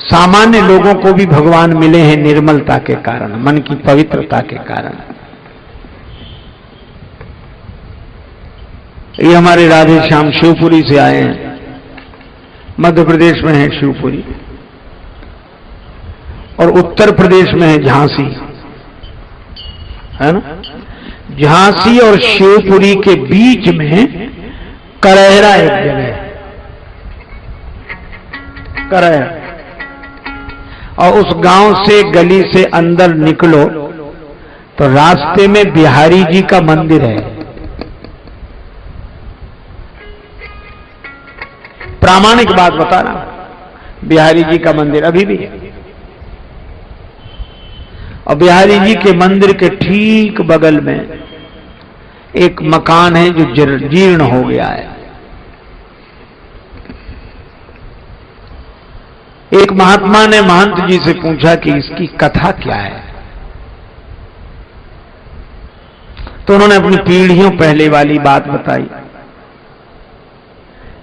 सामान्य लोगों को भी भगवान मिले हैं निर्मलता के कारण, मन की पवित्रता के कारण। ये हमारे राधे श्याम शिवपुरी से आए हैं, मध्य प्रदेश में है शिवपुरी, और उत्तर प्रदेश में है झांसी, है ना। झांसी और शिवपुरी के बीच में करहरा एक जगह है, करहरा। और उस गांव से गली से अंदर निकलो तो रास्ते में बिहारी जी का मंदिर है। प्रामाणिक बात बता रहा हूं, बिहारी जी का मंदिर अभी भी है। और बिहारी जी के मंदिर के ठीक बगल में एक मकान है जो जीर्ण हो गया है। एक महात्मा ने महंत जी से पूछा कि इसकी कथा क्या है, तो उन्होंने अपनी पीढ़ियों पहले वाली बात बताई।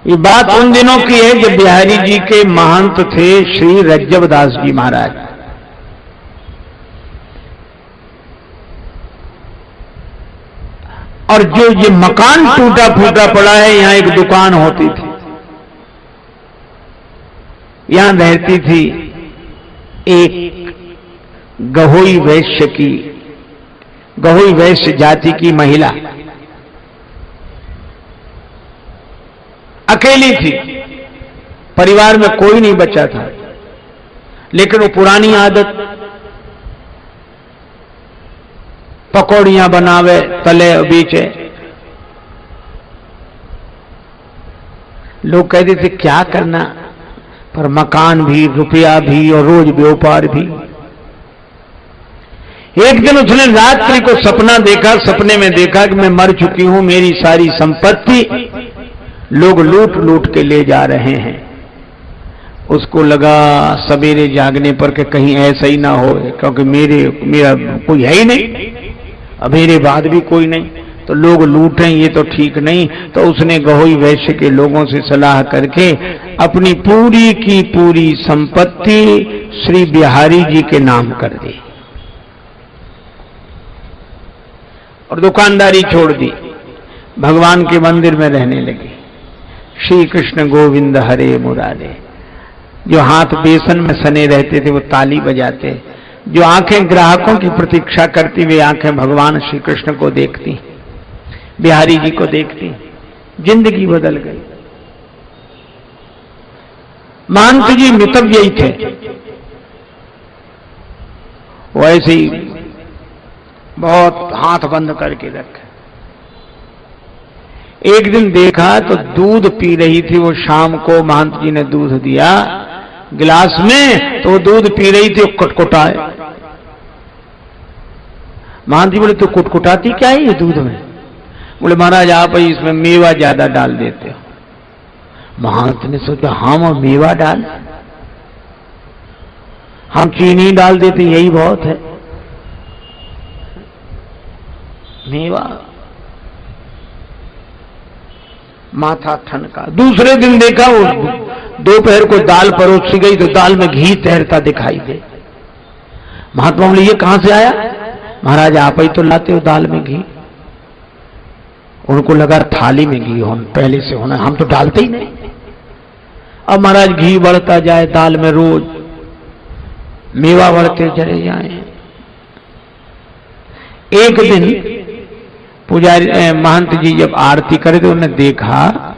ये बात उन दिनों की है जब बिहारी जी के महंत थे श्री रज्जबदास जी महाराज। और जो ये मकान टूटा फूटा पड़ा है, यहां एक दुकान होती थी, यहां रहती थी एक गहोई वैश्य जाति की महिला, अकेली थी, परिवार में कोई नहीं बचा था। लेकिन वो पुरानी आदत, पकौड़ियां बनावे, तले बेचे। लोग कहते थे क्या करना, पर मकान भी, रुपया भी और रोज व्यापार भी। एक दिन उसने रात्रि को सपना देखा, सपने में देखा कि मैं मर चुकी हूं, मेरी सारी संपत्ति लोग लूट लूट के ले जा रहे हैं। उसको लगा सवेरे जागने पर कि कहीं ऐसा ही ना हो, क्योंकि मेरा कोई है ही नहीं, अब मेरे बाद भी कोई नहीं, तो लोग लूटें ये तो ठीक नहीं। तो उसने गहोई वैश्य के लोगों से सलाह करके अपनी पूरी की पूरी संपत्ति श्री बिहारी जी के नाम कर दी और दुकानदारी छोड़ दी, भगवान के मंदिर में रहने लगी। श्री कृष्ण गोविंद हरे मुरारे। जो हाथ बेसन में सने रहते थे वो ताली बजाते, जो आंखें ग्राहकों की प्रतीक्षा करती वे आंखें भगवान श्री कृष्ण को देखती, बिहारी जी को देखती। जिंदगी बदल गई। महंत जी मितव्ययी थे, वो ऐसे ही बहुत हाथ बंद करके रखे। एक दिन देखा तो दूध पी रही थी वो, शाम को महंत जी ने दूध दिया गिलास में, तो वो दूध पी रही थी, कुटकुटाए। महंत जी बोले तो कुटकुटाती क्या है ये दूध में? बोले महाराज आप इसमें मेवा ज्यादा डाल देते हो। महंत ने सोचा हम और मेवा डाल, हम चीनी डाल देते यही बहुत है, मेवा। माथा ठनका। दूसरे दिन देखा वो दोपहर को दाल परोसी गई तो दाल में घी तैरता दिखाई दे। महात्मा बोले ये कहां से आया? महाराज आप ही तो लाते हो दाल में घी। उनको लगा थाली में घी होना पहले से होना, हम तो डालते ही नहीं। अब महाराज घी बढ़ता जाए दाल में, रोज मेवा बढ़ते चले जाए। एक दिन पुजारी महंत जी जब आरती करे तो उन्होंने देखा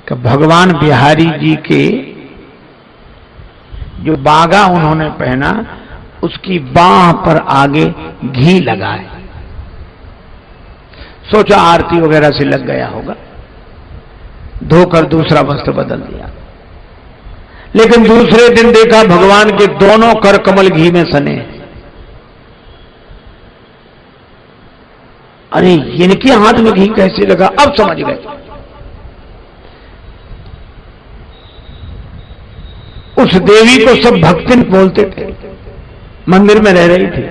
कि भगवान बिहारी जी के जो बागा उन्होंने पहना उसकी बाह पर आगे घी लगा है। सोचा आरती वगैरह से लग गया होगा, धोकर दूसरा वस्त्र बदल दिया। लेकिन दूसरे दिन देखा भगवान के दोनों कर कमल घी में सने। अरे इनके हाथ में घी कैसे लगा? अब समझ गए। उस देवी को सब भक्तिन बोलते थे, मंदिर में रह रही थी।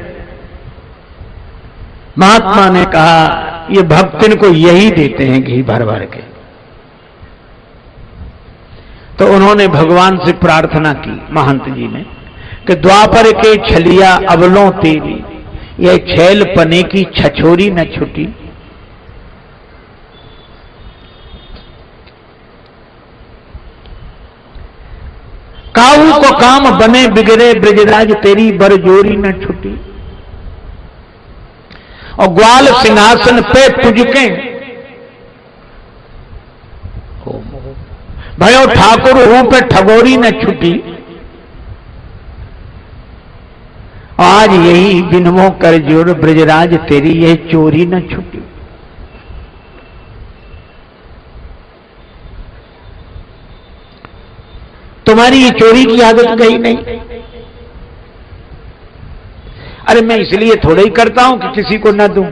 महात्मा ने कहा ये भक्तिन को यही देते हैं घी भर भर के। तो उन्होंने भगवान से प्रार्थना की, महंत जी ने, कि द्वापर के छलिया अबलों तेरी, यह छैल पने की छछोरी न छुटी। काऊ को काम बने बिगड़े ब्रजराज तेरी, बरजोरी न छुटी। और ग्वाल सिंहासन पे तुझके भयो ठाकुर हूं पे ठगोरी न छुटी। आज यही बिनमो कर जोर ब्रजराज तेरी, यह चोरी न छुटी। तुम्हारी ये चोरी की आदत गई नहीं। अरे मैं इसलिए थोड़ा ही करता हूं कि किसी को न दूं,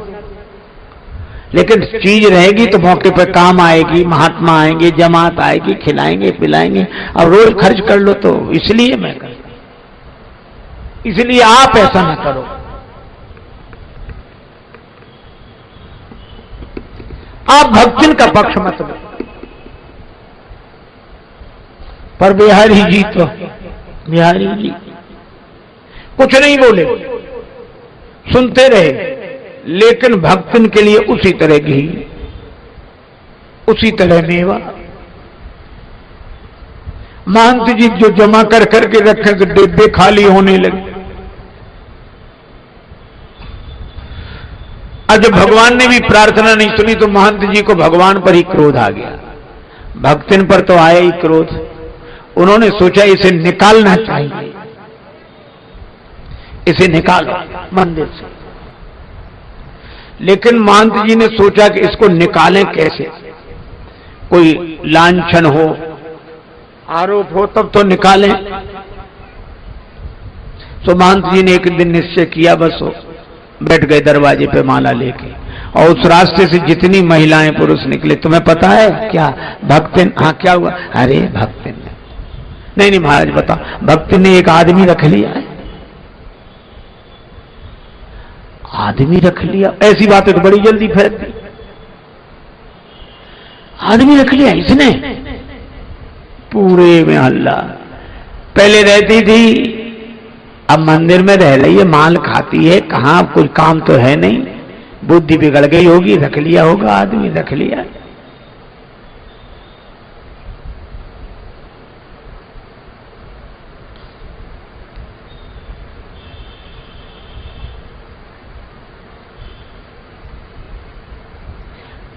लेकिन चीज रहेगी तो मौके पर काम आएगी, महात्मा आएंगे, जमात आएगी, खिलाएंगे पिलाएंगे। अब रोज खर्च कर लो तो इसलिए मैं करता, इसलिए आप ऐसा न करो। आप भक्तिन का पक्ष मत लो। पर बिहारी जी तो, बिहारी जी कुछ नहीं बोले, सुनते रहे, लेकिन भक्तन के लिए उसी तरह घी, उसी तरह मेवा। महंत जी जो जमा कर करके रखे तो डिब्बे खाली होने लगे। आज जब भगवान ने भी प्रार्थना नहीं सुनी तो महंत जी को भगवान पर ही क्रोध आ गया। भक्तन पर तो आया ही क्रोध। उन्होंने सोचा इसे निकालना चाहिए, इसे निकालो मंदिर से। लेकिन महंत जी ने सोचा कि इसको निकालें कैसे, कोई लांछन हो, आरोप हो तब तो निकालें। तो महंत जी ने एक दिन निश्चय किया, बस हो बैठ गए दरवाजे पे माला लेके, और उस रास्ते से जितनी महिलाएं पुरुष निकले, तुम्हें पता है क्या भक्तिन? हाँ क्या हुआ? अरे भक्तिन ने, नहीं नहीं महाराज बता, भक्तिन ने एक आदमी रख लिया है। आदमी रख लिया? ऐसी बातें तो बड़ी जल्दी फैलती। आदमी रख लिया इसने? पूरे में हल्ला। पहले रहती थी, अब मंदिर में रह रही है, माल खाती है, कहां कोई काम तो है नहीं, बुद्धि बिगड़ गई होगी, रख लिया होगा, आदमी रख लिया।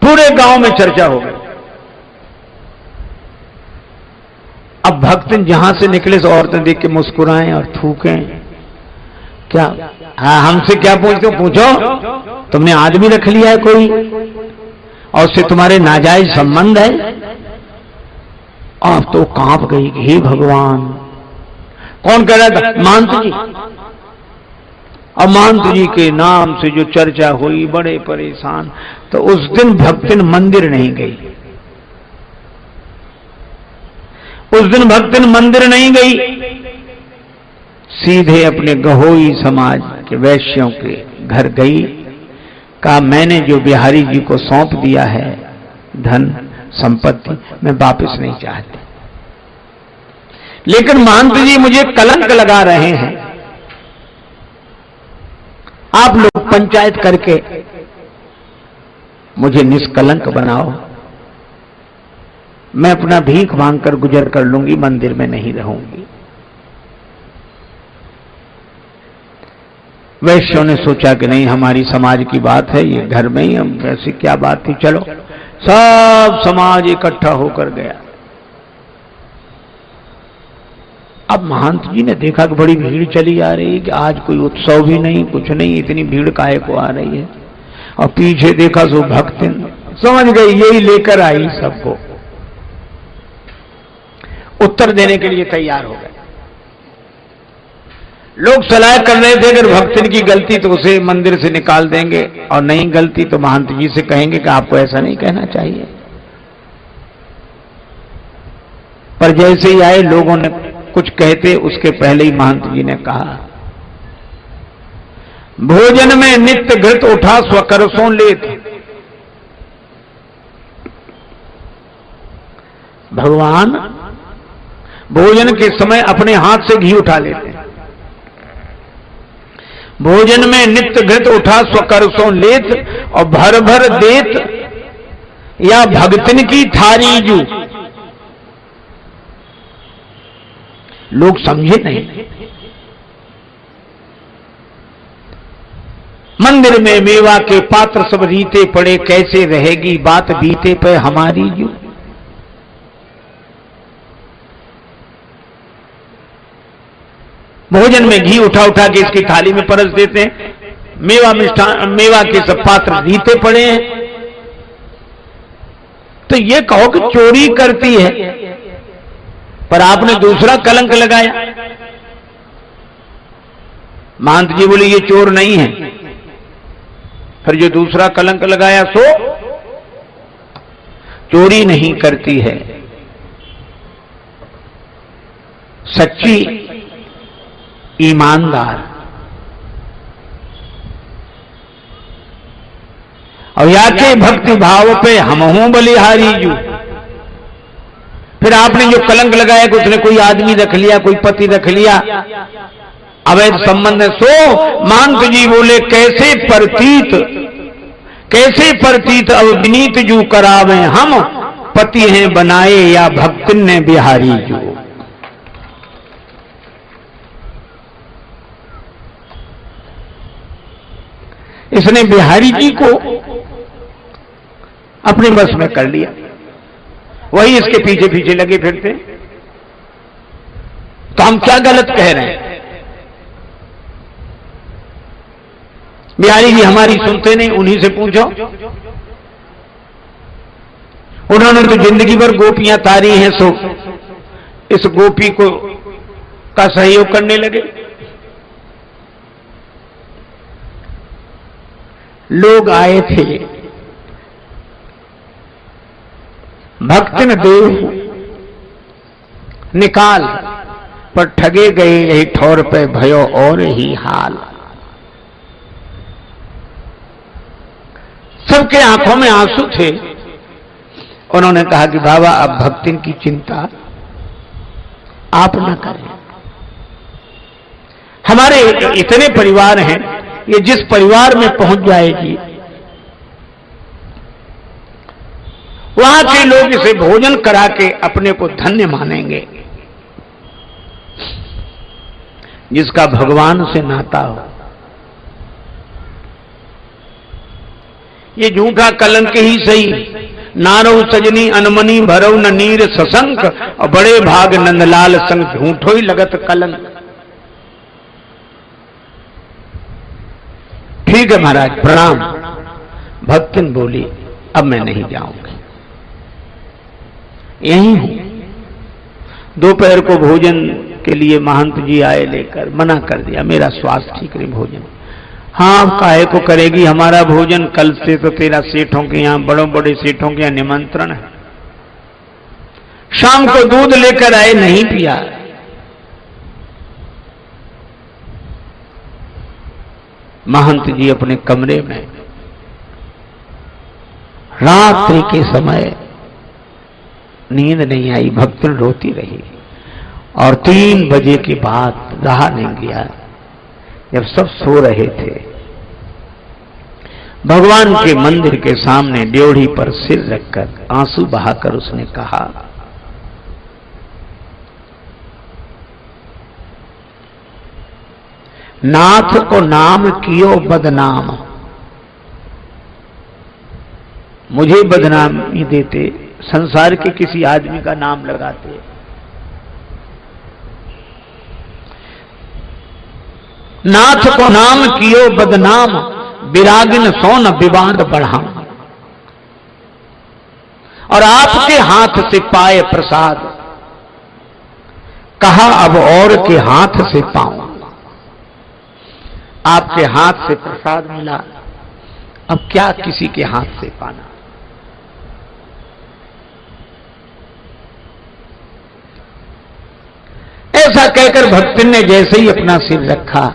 पूरे गांव में चर्चा हो गई। अब भक्त जहां से निकले तो औरतें देख के मुस्कुराएं और थूकें। क्या? हाँ, हमसे क्या पूछते हो? पूछो, तुमने आदमी रख लिया है कोई और उससे तुम्हारे नाजायज संबंध है? अब तो कांप गई, हे भगवान। कौन कह रहा था? महंत जी। और महंत जी के नाम से जो चर्चा हुई, बड़े परेशान। तो उस दिन भक्तिन मंदिर नहीं गई, उस दिन भक्तिन मंदिर नहीं गई, सीधे अपने गहोई समाज के वैश्यों के घर गई। कहा मैंने जो बिहारी जी को सौंप दिया है धन संपत्ति, मैं वापस नहीं चाहती, लेकिन महंत जी मुझे कलंक लगा रहे हैं। आप लोग पंचायत करके मुझे निष्कलंक बनाओ, मैं अपना भीख मांगकर गुजर कर लूंगी, मंदिर में नहीं रहूंगी। वैश्यों ने सोचा कि नहीं, हमारी समाज की बात है, ये घर में ही, हम ऐसी क्या बात थी, चलो। सब समाज इकट्ठा होकर गया। अब महंत जी ने देखा कि बड़ी भीड़ चली आ रही है, कि आज कोई उत्सव भी नहीं, कुछ नहीं, इतनी भीड़ काहे को आ रही है। और पीछे देखा सो भक्तिन, समझ गई यही लेकर आई सबको। उत्तर देने के लिए तैयार हो गए। लोग सलाह कर रहे थे अगर भक्तिन की गलती तो उसे मंदिर से निकाल देंगे, और नहीं गलती तो महंत जी से कहेंगे कि आपको ऐसा नहीं कहना चाहिए। पर जैसे ही आए, लोगों ने कुछ कहते उसके पहले ही महंत जी ने कहा, भोजन में नित्य घृत उठा स्वकरसों लेत। भगवान भोजन के समय अपने हाथ से घी उठा लेते हैं। भोजन में नित्य घृत उठा स्वकर सो लेत और भर भर देत, या भगतन की थारी जू। लोग समझे नहीं। मंदिर में मेवा के पात्र सब रीते पड़े, कैसे रहेगी बात बीते पे हमारी जू। भोजन में घी उठा उठा के इसकी थाली में परस देते हैं। मेवा के सब पात्र रीते पड़े हैं। तो ये कहो कि चोरी करती है, पर आपने दूसरा कलंक लगाया। महंत जी बोले ये चोर नहीं है, फिर जो दूसरा कलंक लगाया सो चोरी नहीं करती है, सच्ची ईमानदार। और या के भक्ति भाव पे हम हूं बलिहारी जू। फिर आपने जो कलंक लगाया कि उसने कोई आदमी रख लिया, कोई पति रख लिया, अवैध संबंध है, सो महंत जी बोले कैसे प्रतीत अब विनीत जू करावे, हम पति हैं बनाए या भक्तिन ने बिहारी जू। इसने बिहारी जी को अपने बस में कर लिया, वही इसके पीछे पीछे लगे फिरते। तो हम क्या गलत कह रहे हैं? बिहारी जी हमारी सुनते नहीं, उन्हीं से पूछो। उन्होंने तो जिंदगी भर गोपियां तारी हैं, सो इस गोपी को का सहयोग करने लगे। लोग आए थे, भक्तिन देव निकाल, पर ठगे गए यही ठौर पे भयो और ही हाल। सबके आंखों में आंसू थे। उन्होंने कहा कि बाबा अब भक्तिन की चिंता आप न करें, हमारे इतने परिवार हैं, ये जिस परिवार में पहुंच जाएगी वहां के लोग इसे भोजन करा के अपने को धन्य मानेंगे। जिसका भगवान से नाता हो, ये झूठा कलंक ही सही। नारो सजनी अनमनी भरव न नीर ससंक, और बड़े भाग नंदलाल संग झूठो ही लगत कलंक। ठीक है महाराज प्रणाम। भक्तिन बोली अब मैं नहीं जाऊंगी, यहीं हूं। दोपहर को भोजन के लिए महंत जी आए लेकर, मना कर दिया, मेरा स्वास्थ्य ठीक नहीं भोजन। हाँ काहे को करेगी हमारा भोजन, कल से तो तेरा सेठों के यहां, बड़ों बड़े सेठों के यहां निमंत्रण है। शाम को दूध लेकर आए, नहीं पिया। महंत जी अपने कमरे में रात्रि के समय नींद नहीं आई, भक्तिन रोती रही। और 3 बजे के बाद रहा नहीं गया, जब सब सो रहे थे, भगवान के मंदिर के सामने ड्योढ़ी पर सिर रखकर आंसू बहाकर उसने कहा, नाथ को नाम कियो बदनाम, मुझे बदनामी देते, संसार के किसी आदमी का नाम लगाते। नाथ को नाम कियो बदनाम, विरागिन सोन विवाद बढ़ाम। और आपके हाथ से पाए प्रसाद, कहा अब और के हाथ से पाऊं। आपके हाथ से प्रसाद मिला, अब क्या किसी के हाथ से पाना। ऐसा कहकर भक्तिन ने जैसे ही अपना सिर रखा,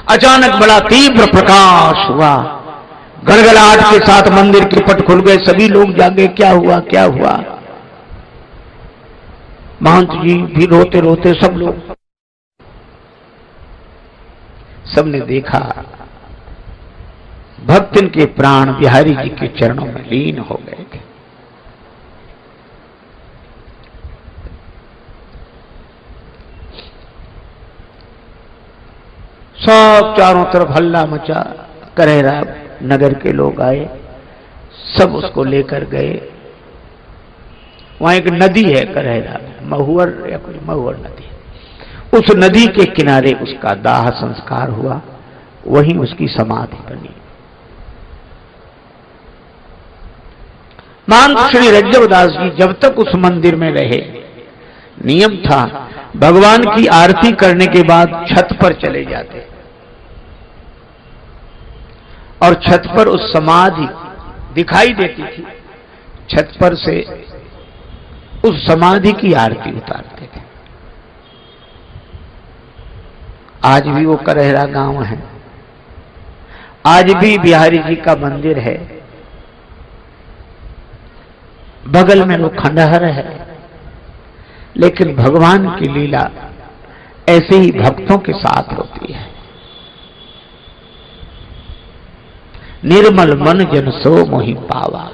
अचानक बड़ा तीव्र प्रकाश हुआ। गड़गड़ाहट के साथ मंदिर के पट खुल गए, सभी लोग जागे, क्या हुआ क्या हुआ। महंत जी भी रोते रोते, सब लोग, सबने देखा भक्तन के प्राण बिहारी जी के चरणों में लीन हो गए थे। सब चारों तरफ हल्ला मचा, करेरा नगर के लोग आए, सब उसको लेकर गए। वहां एक नदी है करेरा, महुअर या कोई महुअर नदी, उस नदी के किनारे उसका दाह संस्कार हुआ, वहीं उसकी समाधि बनी। महंत श्री रज्जवदास जी जब तक उस मंदिर में रहे, नियम था भगवान की आरती करने के बाद छत पर चले जाते और छत पर उस समाधि दिखाई देती थी, छत पर से उस समाधि की आरती उतारते थे। आज भी वो करेरा गांव है, आज भी बिहारी जी का मंदिर है, बगल में वो खंडहर है, लेकिन भगवान की लीला ऐसे ही भक्तों के साथ होती है। निर्मल मन जन सो मोहि पावा,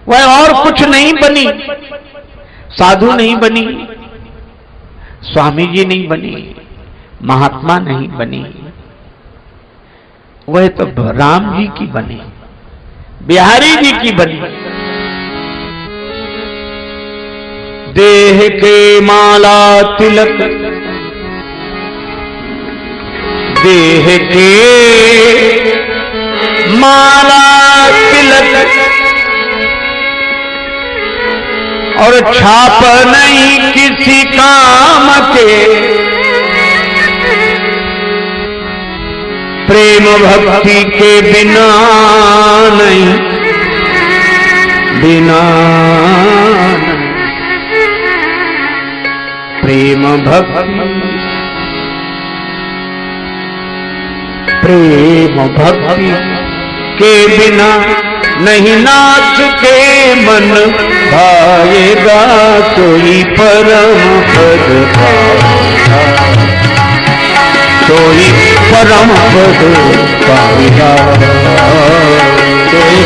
वह और कुछ नहीं बनी, साधु नहीं बनी, स्वामी जी नहीं बनी, महात्मा नहीं बनी, वह तो राम जी की बनी, बिहारी जी की बनी। देह के माला तिलक, देह के माला तिलक और छाप नहीं किसी काम के, प्रेम भक्ति के बिना नहीं, बिना नहीं, प्रेम भक्ति, प्रेम भक्ति के बिना नहीं नाच के मन भाएगा, कोई परम पद पाएगा, कोई परम पद पाएगा, कोई